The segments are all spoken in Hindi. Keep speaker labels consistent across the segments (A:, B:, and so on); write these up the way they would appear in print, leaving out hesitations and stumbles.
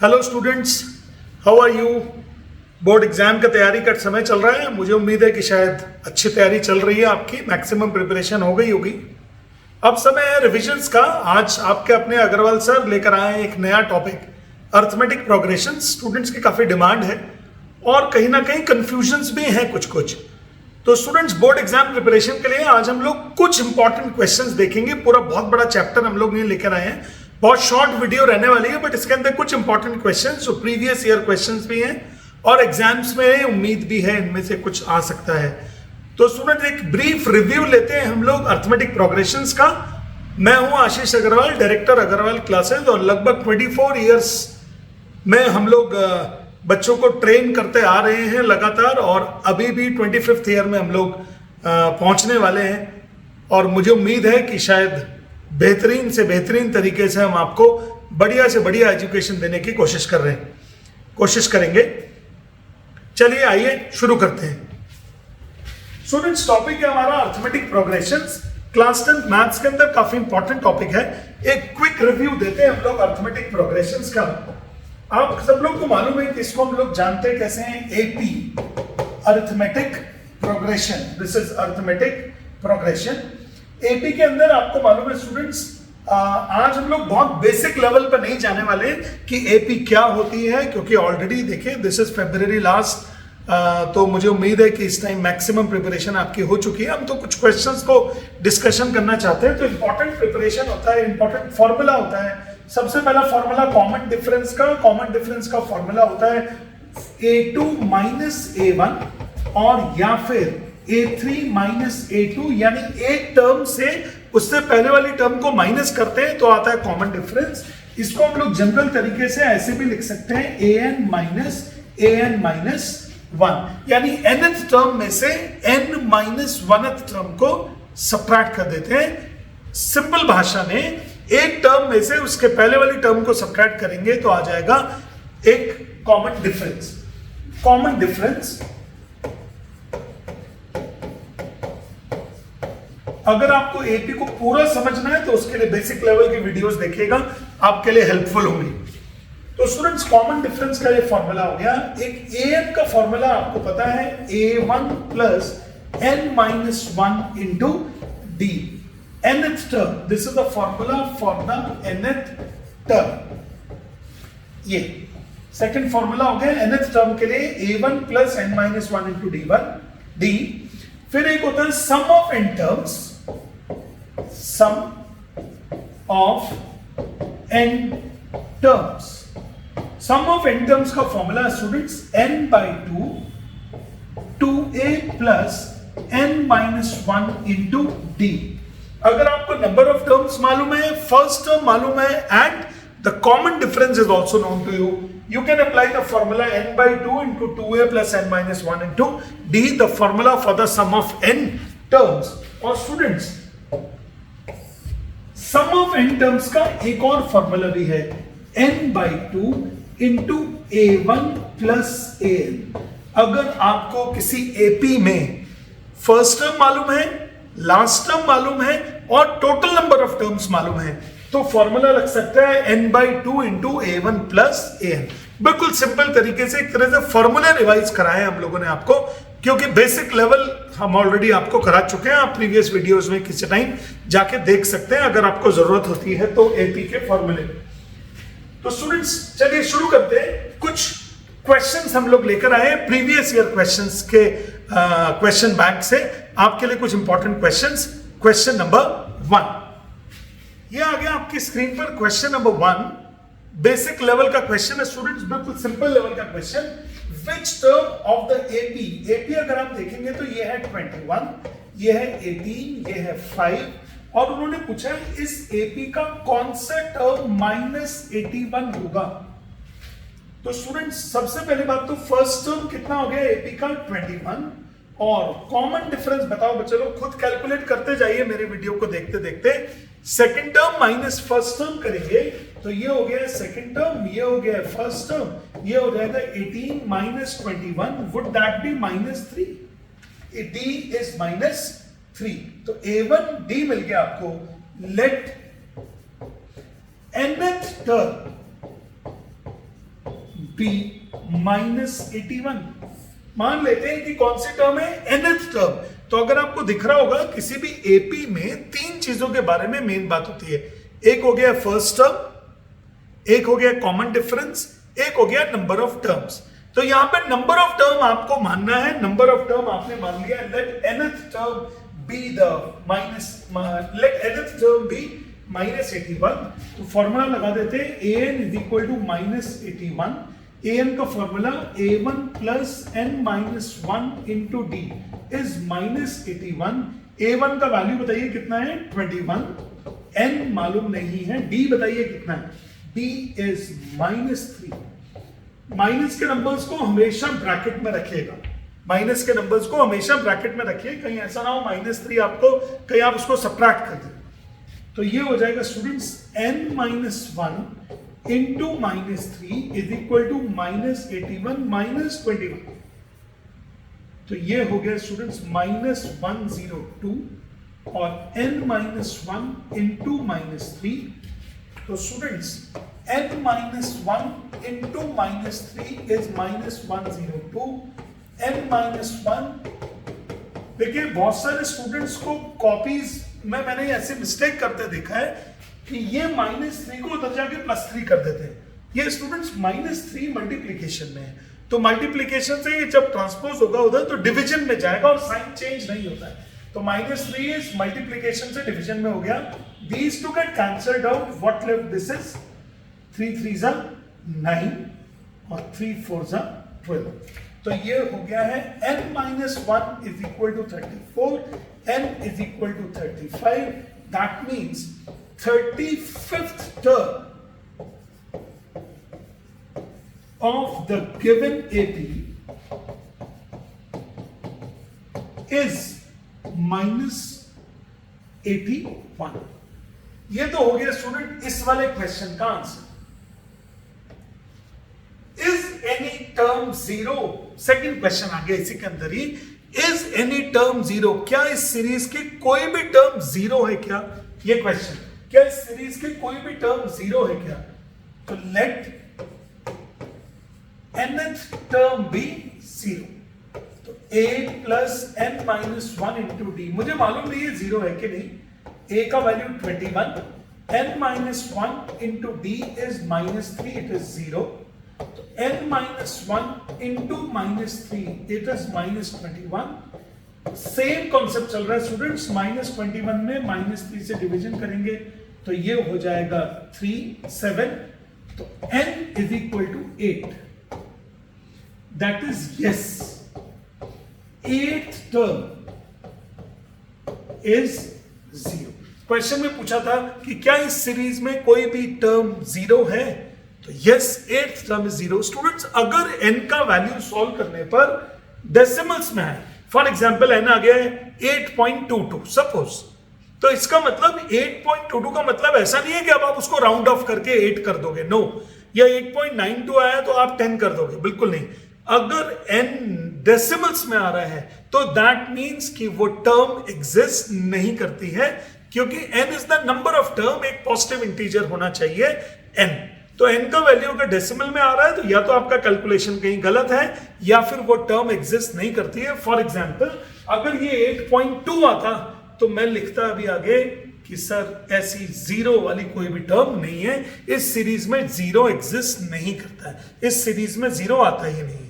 A: Hello students, how are you. Board exam का तैयारी का समय चल रहा है। मुझे उम्मीद है कि शायद अच्छी तैयारी चल रही है, आपकी मैक्सिमम प्रिपरेशन हो गई होगी। अब समय है रिविजन्स का। आज आपके अपने अग्रवाल सर लेकर आए हैं एक नया टॉपिक, अर्थमेटिक प्रोग्रेशन। स्टूडेंट्स की काफ़ी डिमांड है और कहीं ना कहीं कन्फ्यूजन्स भी हैं कुछ। तो स्टूडेंट्स, बोर्ड एग्जाम प्रिपरेशन के लिए आज हम लोग कुछ इंपॉर्टेंट क्वेश्चंस देखेंगे। पूरा बहुत बड़ा चैप्टर हम लोग नहीं लेकर आए हैं, बहुत शॉर्ट वीडियो रहने वाली है, बट इसके अंदर कुछ इंपॉर्टेंट क्वेश्चंस जो प्रीवियस ईयर क्वेश्चंस भी हैं और एग्जाम्स में उम्मीद भी है इनमें से कुछ आ सकता है। तो स्टूडेंट, एक ब्रीफ रिव्यू लेते हैं हम लोग अर्थमेटिक प्रोग्रेशंस का। मैं हूं आशीष अग्रवाल, डायरेक्टर अग्रवाल क्लासेस, और लगभग 24 ईयर्स में हम लोग बच्चों को ट्रेन करते आ रहे हैं लगातार, और अभी भी 25th ईयर में हम लोग पहुंचने वाले हैं। और मुझे उम्मीद है कि शायद बेहतरीन से बेहतरीन तरीके से हम आपको बढ़िया से बढ़िया एजुकेशन देने की कोशिश करेंगे। चलिए आइए शुरू करते हैं। स्टूडेंट्स, टॉपिक है हमारा अर्थमेटिक प्रोग्रेशंस। क्लास 10 मैथ्स के अंदर काफी इंपॉर्टेंट टॉपिक है। एक क्विक रिव्यू देते हैं हम लोग अर्थमेटिक प्रोग्रेशंस का। आप सब लोग को मालूम है कि इसको हम लोग जानते हैं कैसे हैं, AP, arithmetic progression. This is arithmetic progression. AP के अंदर आपको मालूम है स्टूडेंट्स, आज हम लोग बहुत बेसिक लेवल पर नहीं जाने वाले कि एपी क्या होती है, क्योंकि ऑलरेडी देखिए दिस इज February लास्ट, तो मुझे उम्मीद है कि इस टाइम मैक्सिमम प्रिपरेशन आपकी हो चुकी है। हम तो कुछ क्वेश्चंस को डिस्कशन करना चाहते हैं। तो इंपॉर्टेंट प्रिपरेशन होता है, इंपॉर्टेंट फॉर्मूला होता है। सबसे पहला फॉर्मूला कॉमन डिफरेंस का फॉर्मूला होता है A2 माइनस A1 और या फिर A3 माइनस A2, यानी एक टर्म से उससे पहले वाली टर्म को माइनस करते हैं तो आता है कॉमन डिफरेंस। इसको हम लोग जनरल तरीके से ऐसे भी लिख सकते हैं an माइनस 1, यानी nth टर्म में से n माइनस 1th टर्म को सब्ट्रैक्ट कर देते हैं। सिंपल भाषा में एक टर्म में से उसके पहले वाली टर्म को सब्ट्रैक्ट करेंगे तो आ जाएगा एक कॉमन डिफरेंस। अगर आपको एपी को पूरा समझना है तो उसके लिए बेसिक लेवल की वीडियोस देखिएगा, आपके लिए हेल्पफुल होंगी। तो स्टूडेंट्स, कॉमन डिफरेंस का ये फॉर्मूला हो गया। एक एन का फॉर्मूला आपको पता है, a1 plus n minus 1 into D, nth term. This is the formula for the nth term. ये सेकंड फॉर्मूला हो गया nth टर्म के लिए, a1 plus n minus 1 into D. फिर एक होता है sum of n terms, sum of n terms का formula students n by 2a plus n minus 1 into D. अगर आपको नंबर ऑफ टर्म्स मालूम है, फर्स्ट टर्म मालूम है, and the common difference is also known to you, you can apply the formula n by 2 into 2a plus n minus 1 into d, the formula for the sum of n terms। और students, sum of n terms का एक और फॉर्मूला भी है, n by 2 into a1 plus an। अगर आपको किसी AP में फर्स्ट टर्म मालूम है, लास्ट टर्म मालूम है और टोटल नंबर ऑफ टर्म्स मालूम है, तो फॉर्मूला लग सकता है n by 2 into a1 plus an। बिल्कुल सिंपल तरीके से एक तरह से फॉर्मूला रिवाइज कराए हम लोगों ने आपको, क्योंकि बेसिक लेवल हम ऑलरेडी आपको करा चुके हैं। आप प्रीवियस वीडियोस में किसी टाइम जाके देख सकते हैं अगर आपको जरूरत होती है तो एपी के फॉर्मूले। तो स्टूडेंट्स, चलिए शुरू करते हैं। कुछ क्वेश्चंस हम लोग लेकर आए प्रीवियस ईयर क्वेश्चंस के क्वेश्चन बैंक से, आपके लिए कुछ इंपॉर्टेंट क्वेश्चंस। क्वेश्चन नंबर 1 ये आ गया आपकी स्क्रीन पर। क्वेश्चन नंबर 1 बेसिक लेवल का क्वेश्चन है स्टूडेंट्स, बिल्कुल सिंपल लेवल का question. Which term of the AP अगर आप देखेंगे तो ये है 21, ये है 18, ये है 5, और उन्होंने पूछा इस एपी का कौन सा टर्म माइनस 81 होगा। तो स्टूडेंट्स, सबसे पहली बात तो फर्स्ट टर्म कितना हो गया एपी का 21, और कॉमन डिफरेंस बताओ बच्चे लोग, खुद कैलकुलेट करते जाइए मेरे वीडियो को देखते देखते। Second term minus first term करेंगे तो ये हो गया सेकंड टर्म, ये हो गया फर्स्ट टर्म, ये हो जाएगा 18 minus 21, would that be -3? D is -3, तो a1 d मिल गया आपको। Let nth term be minus 81। मान लेते हैं कि कौन सी टर्म है, nth टर्म। तो अगर आपको दिख रहा होगा किसी भी एपी में तीन चीजों के बारे में मेन बात होती है। एक हो गया फर्स्ट टर्म, एक हो गया कॉमन डिफरेंस, एक हो गया नंबर ऑफ टर्म्स। तो यहां पे नंबर ऑफ टर्म आपको मानना है। नंबर ऑफ टर्म आपने मान लिया, let nth term be the minus, let nth term be minus 81। तो फॉर्मूला लगा देते हैं, an is equal to minus 81। an का formula a1 plus n minus 1 into d is minus 81। a1 का वैल्यू बताइए कितना है, 21। n मालूम नहीं है, d बताइए कितना है, d इज माइनस 3। माइनस के नंबर्स को हमेशा ब्रैकेट में रखिएगा, माइनस के नंबर्स को हमेशा ब्रैकेट में रखिए, कहीं ऐसा ना हो माइनस 3 आपको कहीं आप उसको सब्ट्रैक्ट कर दें। तो ये हो जाएगा students n minus 1 into minus 3 is equal to minus 81 minus 21। तो ये हो गया स्टूडेंट्स माइनस 102 और n माइनस 1 इंटू माइनस 3। तो students n minus 1 into minus 3 is minus 102। n minus 1, देखिए बहुत सारे स्टूडेंट्स को कॉपीज में मैंने ऐसे मिस्टेक करते देखा है कि ये माइनस 3 को उधर जाके प्लस 3 कर देते हैं। ये स्टूडेंट्स माइनस 3 मल्टीप्लीकेशन में है, तो मल्टीप्लीकेशन से जब ट्रांसपोज होगा उधर तो डिवीजन में जाएगा और साइन चेंज नहीं होता है। तो माइनस 3 इज मल्टीप्लीकेशन से डिवीजन में हो गया। These two get cancelled out, what left this is 3 3 जा 9 और 3 4 जा 12। तो ये हो गया है n minus 1 is equal to 34, n is equal to 35। That means 35th term of the given AP is minus 81। ये तो हो गया स्टूडेंट इस वाले क्वेश्चन का answer. Is any term zero, second question आ गया इसी के अंदर ही, इज एनी टर्म जीरो, क्या इस सीरीज की कोई भी टर्म जीरो है क्या? ये क्वेश्चन, क्या इस सीरीज के कोई भी टर्म जीरो है क्या? तो let nth term be zero. तो a plus n minus 1 into d, मुझे मालूम नहीं है जीरो है कि नहीं। a का value 21, n minus 1 into d is minus 3, it is zero. तो n minus 1 into minus 3 it is minus 21। Same concept चल रहा है स्टूडेंट्स, माइनस 21 में माइनस 3 से डिवीजन करेंगे तो ये हो जाएगा 3 7। तो n is equal to 8, that is yes, 8th term is zero. Question में पूछा था कि क्या इस सीरीज में कोई भी टर्म जीरो है, तो yes 8th term is zero. Students अगर n का वैल्यू सॉल्व करने पर डेसिमल्स में है, फॉर एग्जाम्पल n आ गया है 8.22 सपोज, तो इसका मतलब 8.22 का मतलब ऐसा नहीं है कि अब आप उसको राउंड ऑफ करके 8 कर दोगे, नो। या 8.92 आया तो आप 10 कर दोगे, बिल्कुल नहीं। अगर n डेसिमल्स में आ रहा है तो दैट मीन्स कि वो टर्म एग्जिस्ट नहीं करती है, क्योंकि n is the number of term, एक पॉजिटिव इंटीजर होना चाहिए n। तो n का वैल्यू अगर डेसिमल में आ रहा है तो या तो आपका कैलकुलेशन कहीं गलत है या फिर वो टर्म एग्जिस्ट नहीं करती है। फॉर एग्जाम्पल अगर ये 8.2 आता तो मैं लिखता अभी आगे कि सर ऐसी जीरो वाली कोई भी टर्म नहीं है, इस सीरीज में जीरो एग्जिस्ट नहीं करता है, इस सीरीज में जीरो आता ही नहीं है।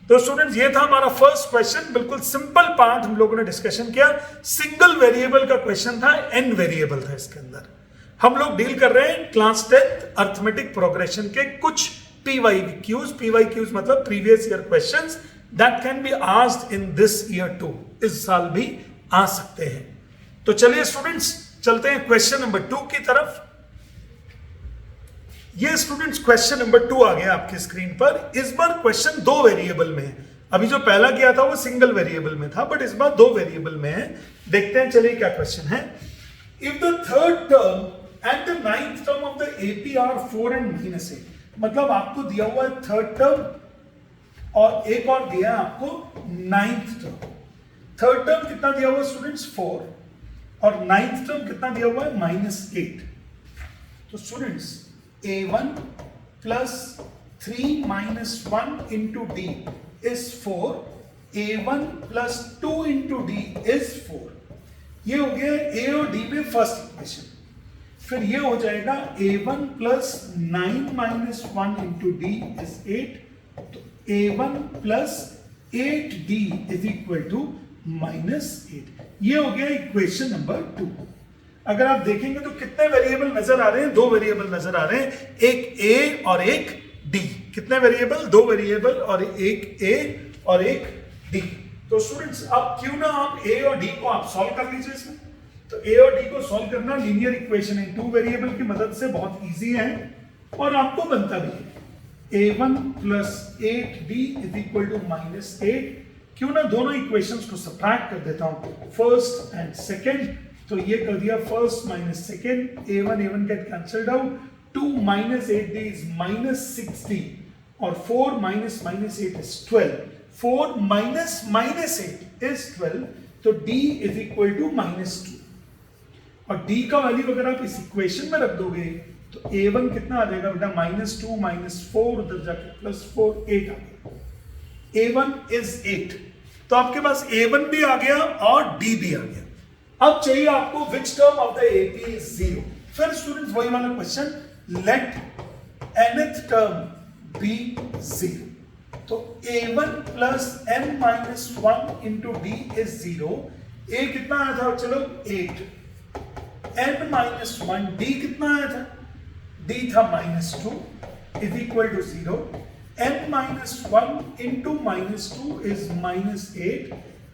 A: तो स्टूडेंट्स ये था हमारा फर्स्ट क्वेश्चन, बिल्कुल सिंपल पार्ट हम लोगों ने डिस्कशन किया। सिंगल वेरिएबल का क्वेश्चन था, n वेरिएबल था इसके अंदर। हम लोग डील कर रहे हैं क्लास 10th अर्थमेटिक प्रोग्रेशन के कुछ PYQs मतलब previous year questions that can be asked in this year too, इस साल भी आ सकते हैं। तो चलिए स्टूडेंट्स चलते हैं क्वेश्चन नंबर 2 की तरफ। ये स्टूडेंट्स क्वेश्चन नंबर 2 आ गया आपकी स्क्रीन पर। इस बार क्वेश्चन 2 वेरिएबल में है, अभी जो पहला किया था वो सिंगल वेरिएबल में था, बट इस बार 2 वेरिएबल में है। देखते हैं चलिए क्या क्वेश्चन है। If the third term and the 9th term of the AP are 4 and -8, मतलब आपको दिया हुआ है थर्ड टर्म और एक और दिया है आपको 9th टर्म। थर्ड टर्म कितना दिया हुआ है स्टूडेंट्स 4 और 9th टर्म कितना दिया हुआ है -8। तो students A1 plus 3 minus 1 into D is 4, A1 plus 2 into D is 4. ये हो गया A और D में फर्स्ट इक्वेशन। फिर ये हो जाएगा A1 plus 9 minus 1 into D is 8, तो A1 plus 8D is equal to -8। ये हो गया इक्वेशन नंबर 2। अगर आप देखेंगे तो कितने वेरिएबल नजर आ रहे हैं? 2 वेरिएबल नजर आ रहे हैं, एक A और एक D। कितने वेरिएबल? 2 वेरिएबल और एक A और एक D। तो स्टूडेंट्स अब क्यों ना आप A और D को आप सॉल्व कर लीजिए इसमें। तो A और D को सॉल्व करना लीनियर इक्वेशन इन 2 वेरिएबल की मदद से बहुत इजी है और आपको बनता भी है। A1 plus 8D is equal to -8। क्यों ना दोनों इक्वेशंस को सब्ट्रैक्ट कर देता हूं, फर्स्ट एंड सेकेंड। तो ये कर दिया first minus second, A1 gate cancelled out, 2 minus 8D is -6D और 4 minus -8 is 12, 4 minus -8 is 12, तो D is equal to -2। और D का वैल्यू अगर आप इस इक्वेशन में रख दोगे तो A1 कितना आ जाएगा बेटा? -2 -4 उधर जाके +4, 8 आ गया। A1 is 8, तो आपके पास A1 भी आ गया और D भी आ गया। अब चाहिए आपको which term of the AP is 0। फिर स्टूडेंट्स वही वाला question, let nth term be 0। तो A1 plus n minus 1 into D is 0। A कितना आया था? चलो 8, n minus 1, D कितना आया था? D था -2 is equal to 0। n minus 1 into -2 is -8,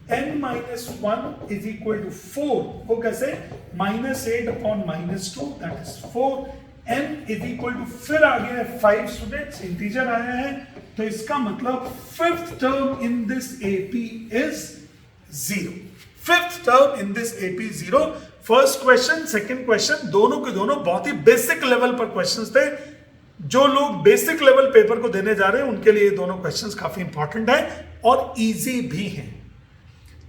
A: n minus 1 is equal to 4। वो कैसे? -8 upon -2 that is 4, n is equal to, फिर आ गया है 5 स्टूडेंट्स, इंटीजर आया है, तो इसका मतलब fifth term in this AP is 0। Fifth term in this AP 0। First question, second question दोनों के दोनों बहुत ही बेसिक लेवल पर क्वेश्चंस थे। जो लोग बेसिक लेवल पेपर को देने जा रहे हैं उनके लिए दोनों क्वेश्चंस काफी इंपॉर्टेंट है और इजी भी हैं।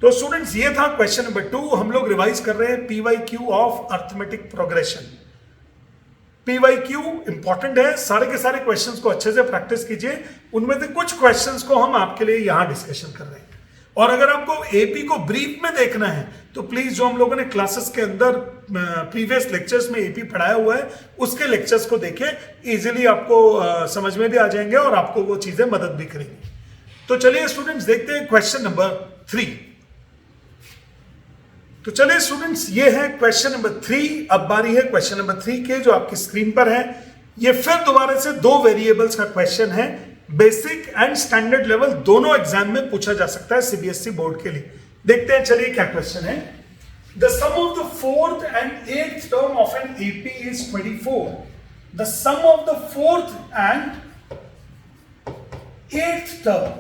A: तो स्टूडेंट्स ये था क्वेश्चन नंबर 2। हम लोग रिवाइज कर रहे हैं PYQ of arithmetic progression. PYQ important है, सारे के सारे क्वेश्चंस को अच्छे से प्रैक्टिस कीजिए। उनमें से कुछ क्वेश्चंस को हम आपके लिए यहां डिस्कशन कर रहे हैं। और अगर आपको AP को ब्रीफ में देखना है तो प्लीज जो हम लोगों ने क्लासेस के अंदर प्रीवियस लेक्चर्स में AP पढ़ाया हुआ है उसके लेक्चर्स को देखें, इजीली आपको समझ में भी आ जाएंगे और आपको वो चीजें मदद भी करेंगी। तो चलिए स्टूडेंट्स देखते हैं क्वेश्चन नंबर 3। तो चलिए स्टूडेंट्स ये है क्वेश्चन नंबर 3। अब बारी है क्वेश्चन नंबर 3 के, जो आपकी स्क्रीन पर है। ये फिर दोबारा से 2 वेरिएबल्स का क्वेश्चन है। बेसिक एंड स्टैंडर्ड लेवल दोनों एग्जाम में पूछा जा सकता है CBSE बोर्ड के लिए। देखते हैं चलिए क्या क्वेश्चन है। The sum of the 4th and 8th term of an AP is 24। The sum of the 4th and 8th term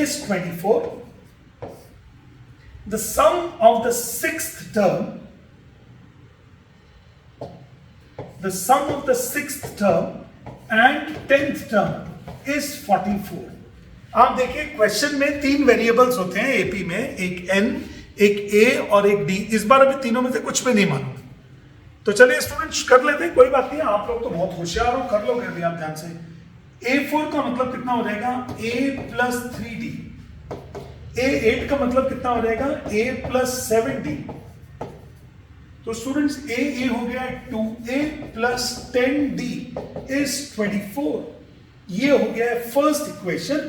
A: is 24. The sum of the 6th term, the sum of the 6th term and 10th term is 44। आप देखिए क्वेश्चन में 3 वेरिएबल्स होते हैं AP में, एक N, एक A और एक D। इस बार अभी तीनों में से कुछ भी नहीं मालूम। तो चलिए स्टूडेंट्स कर लेते हैं, कोई बात नहीं, आप लोग तो बहुत होशियार हो, कर लोगे अभी आप ध्यान से। A4 का मतलब कितना हो जाएगा? A plus 3D। A8 का मतलब कितना हो जाएगा? A plus 7D। तो स्टूडेंट्स A हो गया 2A plus 10D is 24। ये हो गया है फर्स्ट इक्वेशन।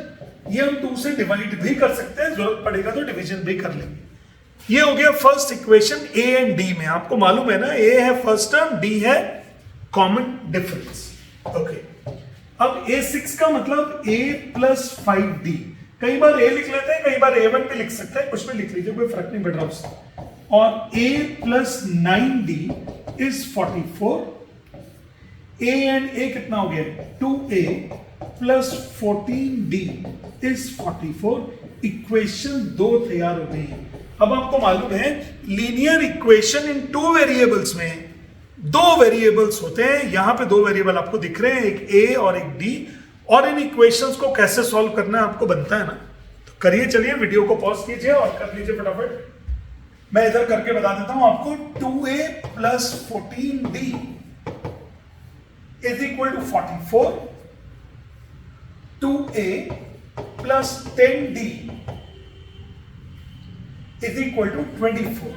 A: ये हम 2 से डिवाइड भी कर सकते हैं, जरूरत पड़ेगा तो डिवीजन भी कर लेंगे। ये हो गया first equation A and D में। आपको मालूम है ना, A है फर्स्ट टर्म, D है कॉमन डिफरेंस। ओके, अब A6 का मतलब A plus 5D। कई बार A लिख लेते हैं, कई बार A1 भी लिख सकते हैं, कुछ भी लिख लीजिए, कोई फर्क नहीं पड़ रहा उससे। और A plus 9D is 44। A and A कितना हो गया? 2A plus 14D is 44। Equation 2 तैयार हो गई है। अब आपको मालूम है लीनियर इक्वेशन इन 2 वेरिएबल्स में 2 वेरिएबल्स होते हैं। यहां पे 2 वेरिएबल आपको दिख रहे हैं, एक A और एक D। और इन इक्वेशंस को कैसे सॉल्व करना है आपको बनता है ना, तो करिए। चलिए वीडियो को पॉज कीजिए और कर लीजिए फटाफट। मैं इधर करके बता देता हूं आपको। 2A plus 14D is equal to 44। 2a plus 10d is equal to 24।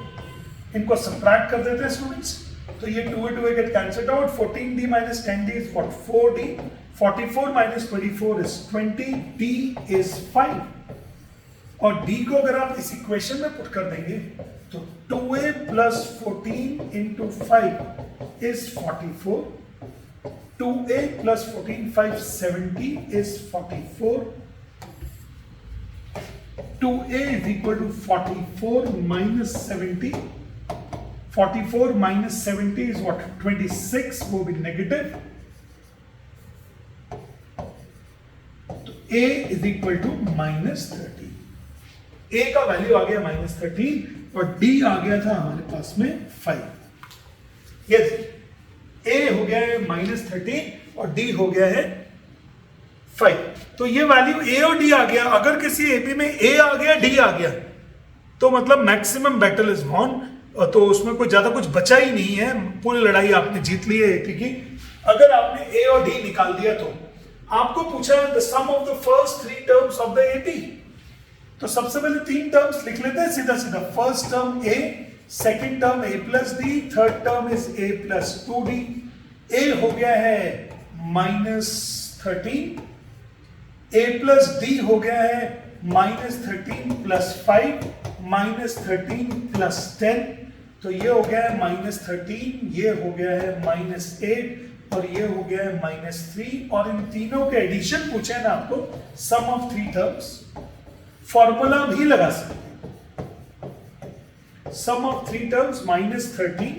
A: इनको सब्ट्रैक्ट कर देते हैं स्टूडेंट्स, तो ये 2a gate cancelled out. 14d minus 10d is what? 4d। 44 minus 24 is 20, d is 5। और d को अगर आप इस इक्वेशन में पुट कर देंगे तो 2a plus 14 into 5 is 44। 2a plus 14, 5, 70 is 44। 2a is equal to 44 minus 70। 44 minus 70 is what? 26, वो भी नेगेटिव। तो a is equal to minus 13। a का वैल्यू आ गया minus 13 और d आ गया था हमारे पास में 5। यस, a हो गया है minus 13 और d हो गया है 5। तो ये वैल्यू a और d आ गया। अगर किसी एपी में a आ गया d आ गया तो मतलब मैक्सिमम बैटल इज वॉन, तो उसमें कोई ज्यादा कुछ बचा ही नहीं है, पूरी लड़ाई आपने जीत ली है एपी की। अगर आपने a और d निकाल दिया तो आपको पूछा है the sum of the first 3 terms of the AP. तो सबसे पहले 3 टर्म्स लिख लेते हैं सीधा सीधा। First term a, second term a plus d, third term is a plus 2d। a हो गया है -13, a प्लस d हो गया है -13 प्लस 5, -13 प्लस 10। तो ये हो गया है -13, ये हो गया है -8 और ये हो गया है -3। और इन तीनों के एडिशन पूछे ना आपको, सम ऑफ 3 टर्म्स। फॉर्मूला भी लगा सकते हैं। सम ऑफ 3 टर्म्स -13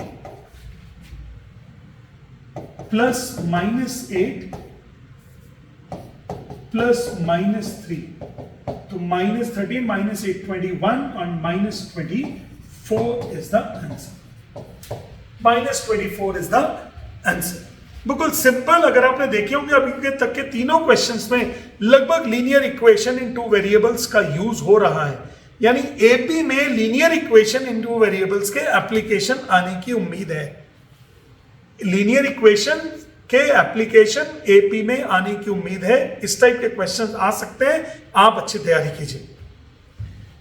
A: प्लस -8 प्लस -3। तो -13 -8 21 और -24 is the answer। -24 is the answer। बिल्कुल सिंपल। अगर आपने देखे होंगे अभी के तक के तीनों क्वेश्चंस में लगभग लीनियर इक्वेशन इन 2 वेरिएबल्स का यूज हो रहा है, यानी एपी में लीनियर इक्वेशन इन 2 वेरिएबल्स के एप्लीकेशन आने की उम्मीद है। लीनियर इक्वेशन के एप्लीकेशन एपी में आने की उम्मीद है। इस टाइप के क्वेश्चंस आ सकते हैं, आप अच्छी तैयारी कीजिए।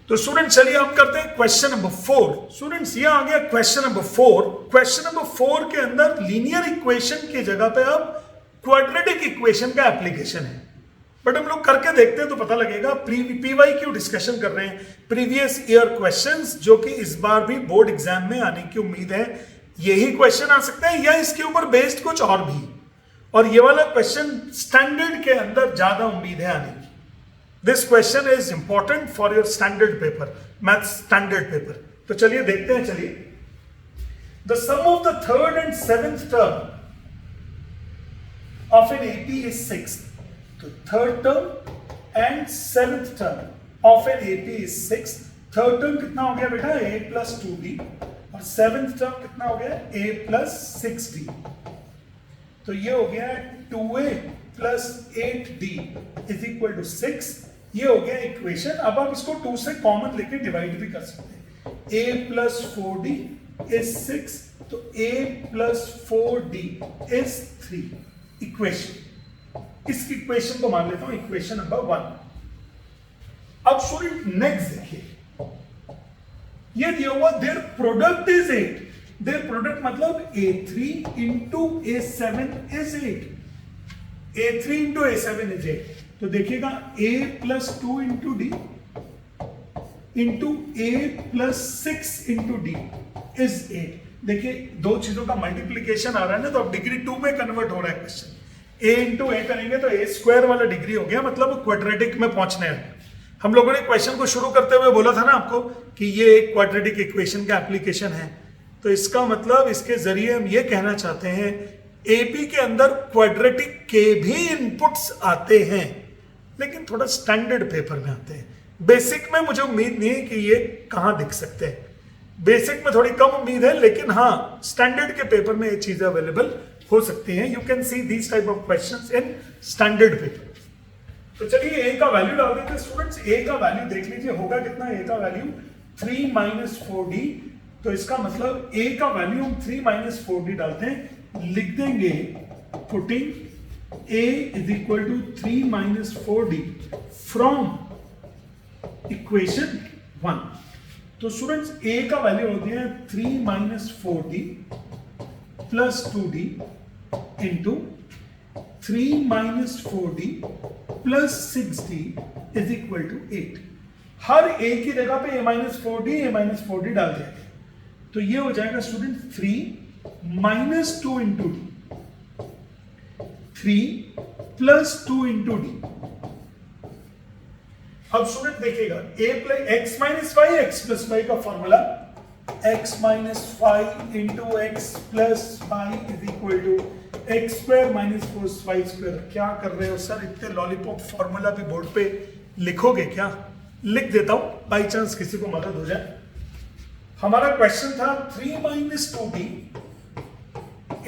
A: तो स्टूडेंट्स चलिए आप करते हैं क्वेश्चन नंबर 4। स्टूडेंट्स ये आ गया क्वेश्चन नंबर 4। क्वेश्चन नंबर 4 के अंदर लीनियर इक्वेशन की जगह पे अब क्वाड्रेटिक इक्वेशन का एप्लीकेशन है। बट हम लोग करके देखते हैं तो पता लगेगा। पीवाईक्यू डिस्कशन कर रहे हैं, प्रीवियस ईयर क्वेश्चंस, जो कि इस बार भी बोर्ड एग्जाम में आने की उम्मीद है। यही क्वेश्चन आ सकते हैं या इसके ऊपर बेस्ड कुछ और भी। और ये वाला क्वेश्चन स्टैंडर्ड के अंदर ज्यादा उम्मीद है आने की। This question is important for your standard paper, math standard paper. तो चलिए देखते हैं। चलिए, the sum of the third and seventh term of an AP is 6। तो third term and seventh term of an AP is 6। Third term कितना हो गया बेटा? a plus 2d। और सेवेंथ टर्म कितना हो गया? a plus 6d। तो ये हो गया 2a plus 8d is equal to 6। ये हो गया इक्वेशन। अब आप इसको 2 से कॉमन लेके डिवाइड भी कर सकते हैं। a प्लस 4d इज 6, तो a plus 4d is 3 equation. इस इक्वेशन को मान लेता हूं इक्वेशन नंबर 1। अब स्टूडेंट नेक्स्ट देखिए, ये दिया हुआ their product is 8। Their product मतलब a3 into a7 is 8। a3 into a7 is 8। तो देखिएगा a plus 2 into D into a plus 6 into d is 8। देखिए दो चीजों का मल्टीप्लीकेशन आ रहा है ना, तो अब डिग्री 2 में कन्वर्ट हो रहा है क्वेश्चन। a इंटू a करेंगे तो a स्क्वायर वाला डिग्री हो गया, मतलब क्वाड्रेटिक में पहुंचने हैं। हम लोगों ने क्वेश्चन को शुरू करते हुए बोला था ना आपको कि ये एक क्वाड्रेटिक इक्वेशन का एप्लीकेशन है। तो इसका मतलब इसके जरिए हम ये कहना चाहते हैं एपी के अंदर क्वाड्रेटिक के भी इनपुट्स आते हैं, लेकिन थोड़ा स्टैंडर्ड पेपर में आते हैं। बेसिक में मुझे उम्मीद नहीं है कि ये कहां दिख सकते हैं। बेसिक में थोड़ी कम उम्मीद है, लेकिन हाँ स्टैंडर्ड के पेपर में ये चीजें अवेलेबल हो सकती हैं। You can see these type of questions in standard paper. तो चलिए a का वैल्यू डाल देते हैं स्टूडेंट्स। a का वैल्यू देख लीजिए होगा कितना। a का वैल्यू 3 माइनस 4d। तो इसका मतलब a का वैल्यू हम 3 माइनस 4d डालते हैं, लिख देंगे putting a is equal to 3 minus 4d from equation 1। तो स्टूडेंट्स a का वैल्यू होती है 3 minus 4d plus 2d into 3 minus 4d plus 6d is equal to 8। हर a की जगह पे a माइनस 4d डाल दिया गया, तो ये हो जाएगा student 3 minus 2 into D, 3 plus 2 into D. अब स्टूडेंट देखिएगा a plus X minus Y, X plus Y का formula x minus 5 into X plus Y is equal to X square minus 4y square. क्या कर रहे हो सर, इतने लॉलीपॉप फॉर्मूला भी बोर्ड पे लिखोगे क्या? लिख देता हूं, बाई चांस किसी को मदद हो जाए। हमारा क्वेश्चन था 3 minus 2d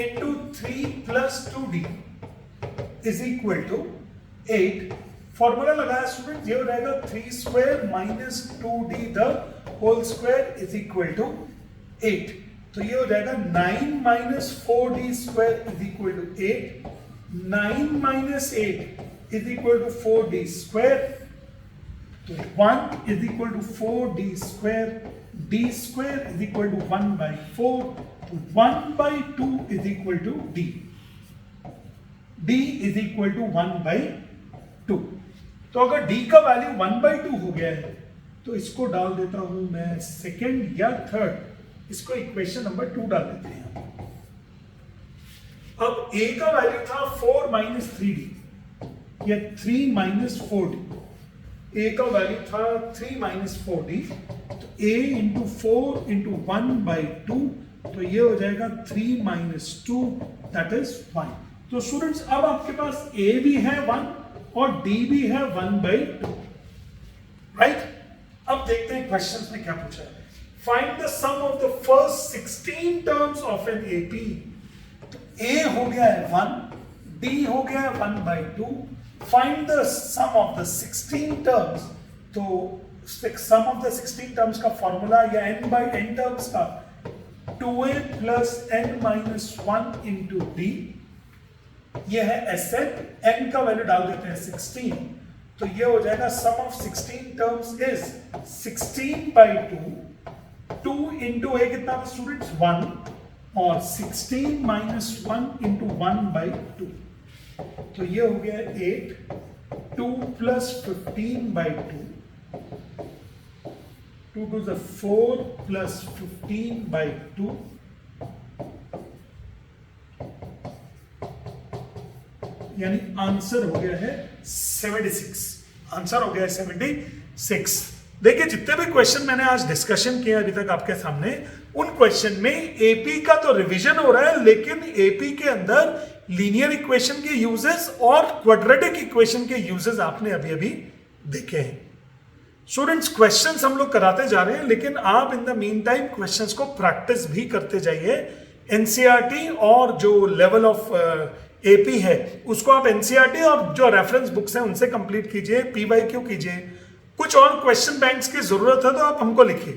A: into 3 plus 2d is equal to 8। Formula लगाया स्टूडेंट, ये हो जाएगा 3 square minus 2d the whole square is equal to 8। तो ये हो जाएगा 9 minus 4d square is equal to 8, 9 minus 8 is equal to 4d square, तो 1 is equal to 4d square, d square is equal to 1 by 4, तो 1 by 2 is equal to d, d is equal to 1 by 2। तो अगर d का वैल्यू 1 बाई 2 हो गया है तो इसको डाल देता हूं मैं सेकेंड या थर्ड, इसको इक्वेशन नंबर 2 डाल देते हैं। अब a का वैल्यू था 4 माइनस 3d या 3 माइनस 4d, a का वैल्यू था 3 माइनस 4d, तो a इंटू 4 इंटू 1 बाई 2, तो ये हो जाएगा 3 माइनस 2 दैट इज 1। तो स्टूडेंट्स अब आपके पास a भी है 1 और d भी है 1 बाई 2, राइट। अब देखते हैं क्वेश्चन में क्या पूछा है। Find the sum of the first 16 terms of an AP। तो a हो गया है 1, d हो गया है 1 by 2, find the sum of the 16 terms. तो सम ऑफ द 16 टर्म्स का फॉर्मूला या n बाई n टर्म्स का 2a plus n minus 1 into d, यह है Sn, n का वैल्यू डाल देते हैं 16, तो ये हो जाएगा sum of 16 terms is 16 by 2 into a कितना था स्टूडेंट्स 1 और 16 माइनस 1 इंटू 1 बाई 2, तो ये हो गया 8, 2 प्लस 15 बाई 2 टू द 4 प्लस 15 बाई 2, यानी आंसर हो गया है 76। आंसर हो गया है 76। देखिए जितने भी क्वेश्चन मैंने आज डिस्कशन किया अभी तक आपके सामने, उन क्वेश्चन में एपी का तो रिवीजन हो रहा है, लेकिन एपी के अंदर लीनियर इक्वेशन के यूजेस और क्वाड्रेटिक इक्वेशन के यूजेस आपने अभी अभी देखे हैं। स्टूडेंट्स क्वेश्चंस हम लोग कराते जा रहे हैं, लेकिन आप in the mean time questions को प्रैक्टिस भी करते जाइए। एनसीईआरटी और जो लेवल ऑफ एपी है उसको आप एनसीईआरटी और जो रेफरेंस बुक्स हैं उनसे कंप्लीट कीजिए, पीवाईक्यू कीजिए। कुछ और क्वेश्चन बैंक्स की जरूरत है तो आप हमको लिखिए,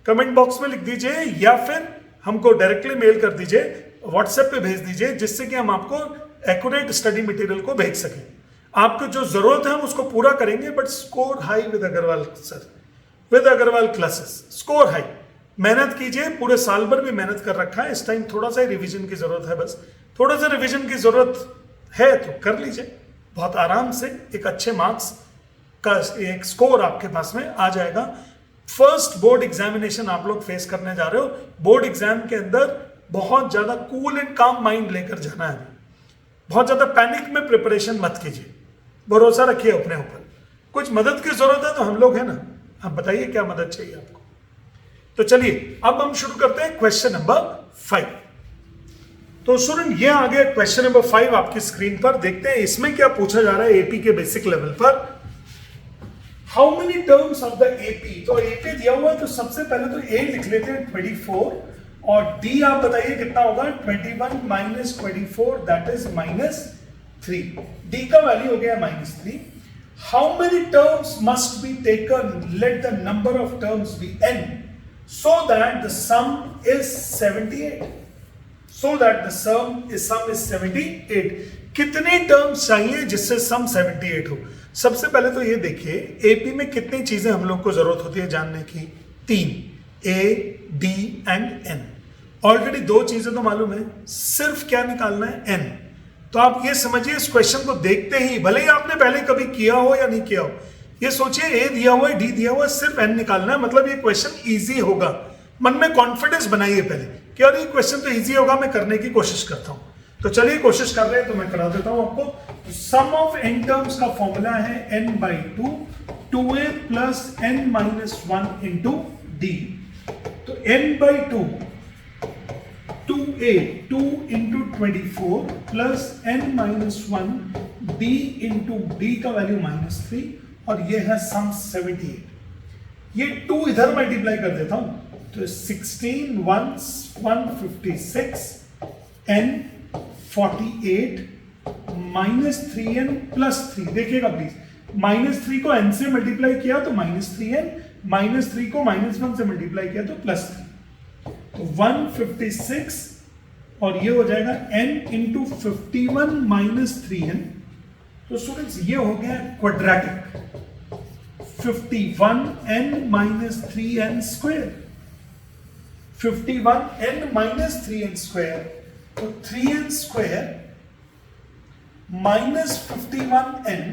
A: कमेंट बॉक्स में लिख दीजिए या फिर हमको डायरेक्टली मेल कर दीजिए, व्हाट्सएप पे भेज दीजिए, जिससे कि हम आपको एक्यूरेट स्टडी मटेरियल को भेज सकें। आपको जो जरूरत है हम उसको पूरा करेंगे, but score high with Agarwal sir, with Agarwal classes, score high. मेहनत कीजिए, पूरे साल भर भी मेहनत कर रखा है, इस टाइम थोड़ा सा रिवीजन की जरूरत है, बस थोड़ा सा रिवीजन की जरूरत है तो कर लीजिए। बहुत आराम से एक अच्छे मार्क्स का एक स्कोर आपके पास में आ जाएगा। फर्स्ट बोर्ड एग्जामिनेशन आप लोग फेस करने जा रहे हो, बोर्ड एग्जाम के अंदर बहुत ज्यादा कूल एंड काम माइंड लेकर जाना है, बहुत ज्यादा पैनिक में प्रिपरेशन मत कीजिए, भरोसा रखिए अपने ऊपर। कुछ मदद की जरूरत है तो हम लोग हैं ना, आप बताइए क्या मदद चाहिए आपको। तो चलिए अब हम शुरू करते हैं क्वेश्चन नंबर 5। तो स्टूडेंट ये आ गया क्वेश्चन नंबर 5 आपकी स्क्रीन पर। देखते हैं इसमें क्या पूछा जा रहा है एपी के बेसिक लेवल पर। How many terms of the AP. तो एपी दिया हुआ है तो सबसे पहले तो ए लिख लेते हैं 24 और डी आप बताइए कितना होगा 21 माइनस 24 दैट इज -3। डी का वैल्यू हो गया -3। How many terms must be taken, let the number of terms be n so that the sum is 78, so that the sum is 78। कितने टर्म्स चाहिए जिससे सम 78 हो। सबसे पहले तो ये देखिए एपी में कितनी चीजें हम लोग को जरूरत होती है जानने की, 3, a d and n. Already 2 चीजें तो मालूम है, सिर्फ क्या निकालना है, एन। तो आप ये समझिए इस क्वेश्चन को देखते ही, भले ही आपने पहले कभी किया हो या नहीं किया हो, ये सोचिए ए दिया हुआ है, डी दिया हुआ है, सिर्फ एन निकालना है, मतलब ये क्वेश्चन इजी होगा। मन में कॉन्फिडेंस बनाइए पहले कि यार ये क्वेश्चन तो इजी होगा, मैं करने की कोशिश करता हूं। तो चलिए कोशिश कर रहे हैं तो मैं करा देता हूं आपको। सम ऑफ एन टर्म्स का फॉर्मूला है n/2 2a plus n-1 into D. तो n/2 2a 2 into 24 plus n-1 d into D का वैल्यू -3 और ये है सम 78। ये 2 इधर मल्टीप्लाई कर देता हूं तो 16 1 156 n 48 -3n +3। देखिएगा प्लीज, -3 को n से मल्टीप्लाई किया तो -3n, -3 को -1 से मल्टीप्लाई किया तो +3, तो 156 और ये हो जाएगा n इंटू 51 -3n। तो स्टूडेंट्स ये हो गया quadratic, 51n - 3n square, 51n - 3n square. तो 3n square minus 51n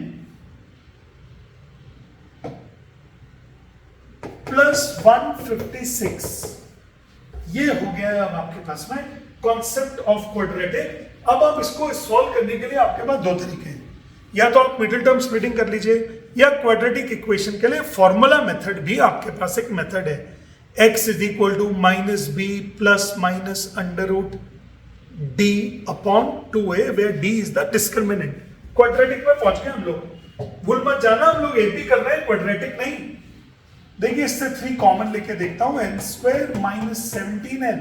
A: plus 156, ये हो गया अब आपके पास में कॉन्सेप्ट ऑफ क्वाड्रेटिक। अब आप इसको सॉल्व करने के लिए आपके पास 2 तरीके हैं, या तो आप मिडिल टर्म स्प्लिटिंग कर लीजिए या क्वाड्रेटिक इक्वेशन के लिए फॉर्मूला मेथड भी आपके पास एक मेथड है, x = -b plus minus under root d upon 2a where d is the discriminant। Quadratic में पहुंच गए हम लोग, भूल मत जाना हम लोग एपी कर रहे हैं, क्वाड्रेटिक नहीं। देखिए इससे 3 कॉमन लेके देखता हूं, n² - 17n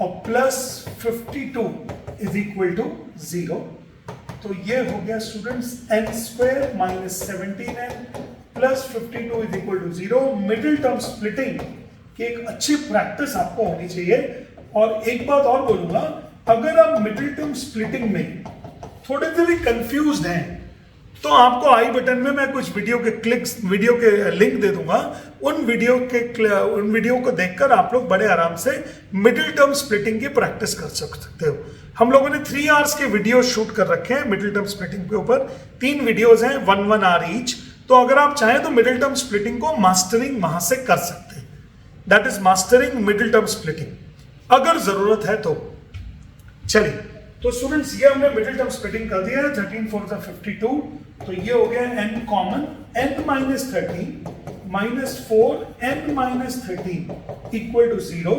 A: और प्लस 52 = 0। तो ये हो गया students n² - 17n plus 52 = 0। Middle term splitting की एक अच्छी प्रैक्टिस आपको होनी चाहिए। और एक बात और बोलूंगा, अगर आप मिडिल टर्म स्प्लिटिंग में थोड़े से भी कंफ्यूज्ड हैं तो आपको आई बटन में मैं कुछ वीडियो के लिंक दे दूंगा, उन वीडियो को देखकर आप लोग बड़े आराम से मिडिल टर्म स्प्लिटिंग की प्रैक्टिस कर सकते हो। हम लोगों ने 3 आवर्स के वीडियो शूट कर रखे हैं मिडिल टर्म स्प्लिटिंग के ऊपर, 3 वीडियोस हैं 1 आवर ईच। तो अगर आप चाहें तो मिडिल टर्म स्प्लिटिंग को मास्टरिंग वहां से कर सकते हैं, that is mastering middle term splitting, अगर जरूरत है तो। चलिए तो स्टूडेंट्स ये हमने मिडिल टर्म स्प्लिटिंग कर दिया है, 13 4 52, तो ये हो गया n common, n - 13 -4 n - 13 = 0,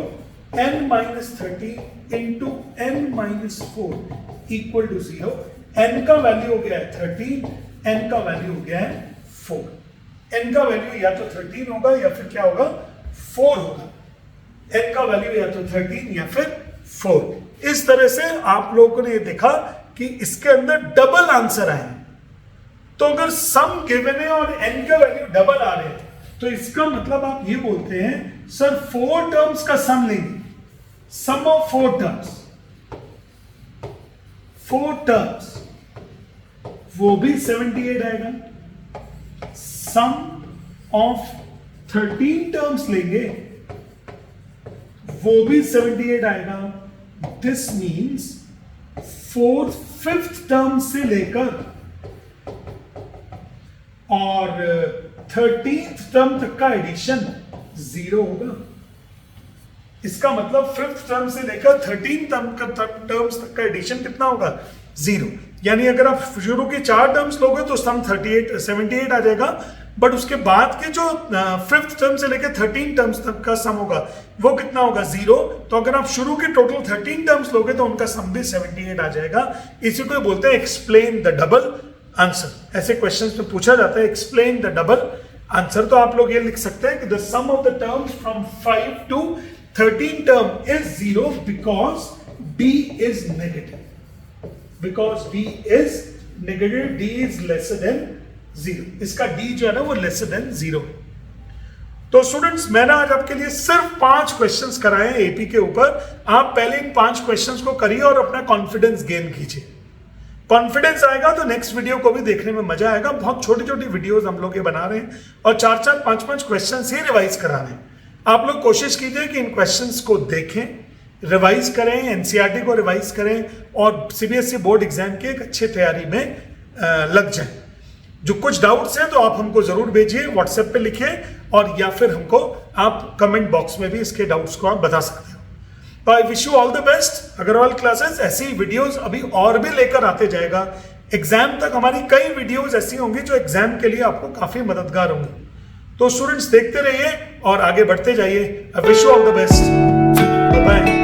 A: n - 30 into n - 4 = 0। n का वैल्यू हो गया है 13, n का वैल्यू हो गया है 4। n का वैल्यू या तो 13 होगा या फिर क्या होगा 4 होगा, n का वैल्यू या तो 13 या फिर 4। इस तरह से आप लोगों ने देखा कि इसके अंदर डबल आंसर आए। तो अगर सम गिवन है और n का वैल्यू डबल आ रहे हैं तो इसका मतलब आप ये बोलते हैं सर 4 टर्म्स का सम लेंगे, सम ऑफ 4 टर्म्स, 4 टर्म्स वो भी 78 आएगा। सम ऑफ 13 टर्म्स लेंगे वो भी 78 आएगा। दिस मीन्स 4th टर्म से लेकर और 13th टर्म तक का एडिशन 0 होगा। इसका मतलब 5th टर्म से लेकर 13 टर्म्स तक का एडिशन कितना होगा 0। यानी अगर आप शुरू के 4 टर्म्स लोगे तो सम 78 आ जाएगा, बट उसके बाद के जो 5th टर्म से लेकर 13 टर्म्स तक का सम होगा वो कितना होगा 0। तो अगर आप शुरू के टोटल 13 टर्म्स लोगे तो उनका सम भी 78 आ जाएगा। इसी को बोलते हैं एक्सप्लेन द डबल आंसर। ऐसे क्वेश्चंस में पूछा जाता है एक्सप्लेन द डबल आंसर। तो आप लोग ये लिख सकते हैं कि the sum of the terms from 5 to 13 term is 0 because d is negative, because d is negative, d is lesser than 0। इसका d जो है ना वो लेसर देन 0। तो स्टूडेंट्स मैंने आज आपके लिए सिर्फ 5 क्वेश्चंस कराए एपी के ऊपर। आप पहले इन 5 क्वेश्चंस को करिए और अपना कॉन्फिडेंस गेन कीजिए। कॉन्फिडेंस आएगा तो नेक्स्ट वीडियो को भी देखने में मजा आएगा। बहुत छोटी छोटी वीडियोस हम लोग ये बना रहे हैं और 4-4, 5-5 क्वेश्चन ही रिवाइज करा रहे हैं। आप लोग कोशिश कीजिए कि इन क्वेश्चंस को देखें, रिवाइज करें, एनसीईआरटी को रिवाइज करें और सीबीएसई बोर्ड एग्जाम की एक अच्छी तैयारी में लग जाएं। जो कुछ डाउट्स हैं तो आप हमको जरूर भेजिए, व्हाट्सएप पे लिखिए और या फिर हमको आप कमेंट बॉक्स में भी इसके डाउट्स को आप बता सकते हो। तो I wish you all the best. Agarwal classes ऐसी वीडियोस अभी और भी लेकर आते जाएगा। एग्जाम तक हमारी कई वीडियोस ऐसी होंगी जो एग्जाम के लिए आपको काफी मददगार होंगी। तो स्टूडेंट्स देखते रहिए और आगे बढ़ते जाइए। I wish you all the best. Bye.